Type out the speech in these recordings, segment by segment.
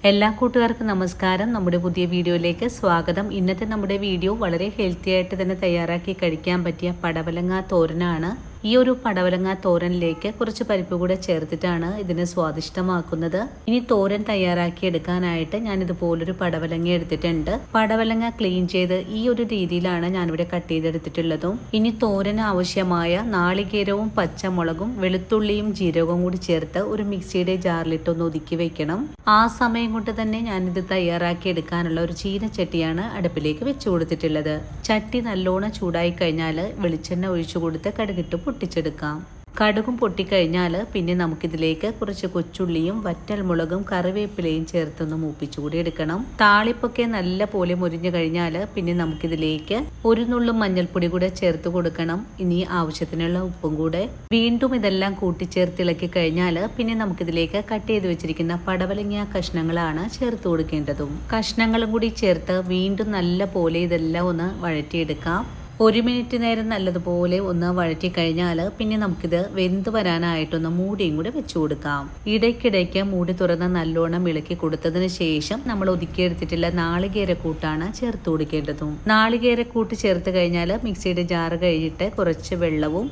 എല്ലാ കൂട്ടുകാർക്കും നമസ്കാരം. നമ്മുടെ പുതിയ വീഡിയോയിലേക്ക് സ്വാഗതം. ഇന്നത്തെ നമ്മുടെ വീഡിയോ വളരെ ഹെൽത്തി ആയിട്ട് തന്നെ തയ്യാറാക്കി കഴിക്കാൻ പറ്റിയ പടവലങ്ങ തോരനാണ്. ഈ ഒരു പടവലങ്ങ തോരനിലേക്ക് കുറച്ച് പരിപ്പ് കൂടെ ചേർത്തിട്ടാണ് ഇതിനെ സ്വാദിഷ്ടമാക്കുന്നത്. ഇനി തോരൻ തയ്യാറാക്കി എടുക്കാനായിട്ട് ഞാൻ ഇതുപോലൊരു പടവലങ്ങ എടുത്തിട്ടുണ്ട്. പടവലങ്ങ ക്ലീൻ ചെയ്ത് ഈ ഒരു രീതിയിലാണ് ഞാനിവിടെ കട്ട് ചെയ്തെടുത്തിട്ടുള്ളതും. ഇനി തോരന് ആവശ്യമായ നാളികേരവും പച്ചമുളകും വെളുത്തുള്ളിയും ജീരകവും കൂടി ചേർത്ത് ഒരു മിക്സിയുടെ ജാറിലിട്ടൊന്ന് ഒതുക്കി വെക്കണം. ആ സമയം കൊണ്ട് തന്നെ ഞാനിത് തയ്യാറാക്കി എടുക്കാനുള്ള ഒരു ചീനച്ചട്ടിയാണ് അടുപ്പിലേക്ക് വെച്ചു കൊടുത്തിട്ടുള്ളത്. ചട്ടി നല്ലോണം ചൂടായി കഴിഞ്ഞാൽ വെളിച്ചെണ്ണ ഒഴിച്ചു കൊടുത്ത് കടുകിട്ട് പൊട്ടിച്ചെടുക്കാം. കടുകും പൊട്ടിക്കഴിഞ്ഞാൽ പിന്നെ നമുക്കിതിലേക്ക് കുറച്ച് കൊച്ചുള്ളിയും വറ്റൽമുളകും കറിവേപ്പിലയും ചേർത്തൊന്ന് മൂപ്പിച്ചുകൂടി എടുക്കണം. താളിപ്പൊക്കെ നല്ല പോലെ മുരിഞ്ഞു കഴിഞ്ഞാൽ പിന്നെ നമുക്കിതിലേക്ക് ഒരു നുള്ളു മഞ്ഞൾപ്പൊടി കൂടെ ചേർത്ത് കൊടുക്കണം. ഇനി ആവശ്യത്തിനുള്ള ഉപ്പും കൂടെ. വീണ്ടും ഇതെല്ലാം കൂട്ടിച്ചേർത്ത് ഇളക്കി കഴിഞ്ഞാൽ പിന്നെ നമുക്കിതിലേക്ക് കട്ട് ചെയ്ത് വെച്ചിരിക്കുന്ന പടവലങ്ങ കഷ്ണങ്ങളാണ് ചേർത്ത് കൊടുക്കേണ്ടതും. കഷ്ണങ്ങളും കൂടി ചേർത്ത് വീണ്ടും നല്ല പോലെ ഇതെല്ലാം ഒന്ന് വഴറ്റിയെടുക്കാം. 1 മിനിറ്റ് നേരം നല്ലതുപോലെ ഒന്ന് വഴറ്റി കഴിഞ്ഞാൽ പിന്നെ നമുക്കിത് വെന്ത് വരാനായിട്ടൊന്ന് മൂടിയും കൂടെ വെച്ചു കൊടുക്കാം. ഇടയ്ക്കിടയ്ക്ക് മൂടി തുറന്ന് നല്ലോണം ഇളക്കി കൊടുത്തതിന് ശേഷം നമ്മൾ ഒതുക്കിയെടുത്തിട്ടുള്ള നാളികേരക്കൂട്ടാണ് ചേർത്ത് കൊടുക്കേണ്ടതും. നാളികേരക്കൂട്ട് ചേർത്ത് കഴിഞ്ഞാൽ മിക്സിയുടെ ജാറ് കഴിഞ്ഞിട്ട് കുറച്ച് വെള്ളവും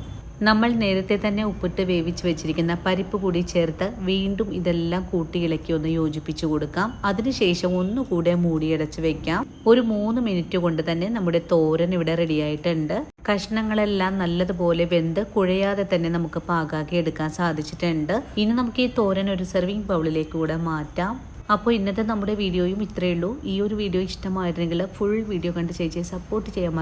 നമ്മൾ നേരത്തെ തന്നെ ഉപ്പിട്ട് വേവിച്ച് വെച്ചിരിക്കുന്ന പരിപ്പ് കൂടി ചേർത്ത് വീണ്ടും ഇതെല്ലാം കൂട്ടി ഇളക്കി ഒന്ന് യോജിപ്പിച്ചു കൊടുക്കാം. അതിനുശേഷം ഒന്നുകൂടെ മൂടിയടച്ച് വെക്കാം. ഒരു 3 മിനിറ്റ് കൊണ്ട് തന്നെ നമ്മുടെ തോരൻ ഇവിടെ റെഡിയായിട്ടുണ്ട്. കഷ്ണങ്ങളെല്ലാം നല്ലതുപോലെ വെന്ത് കുഴയാതെ തന്നെ നമുക്ക് പാകാക്കി എടുക്കാൻ സാധിച്ചിട്ടുണ്ട്. ഇനി നമുക്ക് ഈ തോരൻ ഒരു സെർവിങ് ബൗളിലേക്ക് കൂടെ മാറ്റാം. അപ്പോൾ ഇന്നത്തെ നമ്മുടെ വീഡിയോയും ഇത്രയേ ഉള്ളൂ. ഈ ഒരു വീഡിയോ ഇഷ്ടമായിരുന്നെങ്കിൽ ഫുൾ വീഡിയോ കണ്ട് ചേച്ചിയെ സപ്പോർട്ട് ചെയ്യാൻ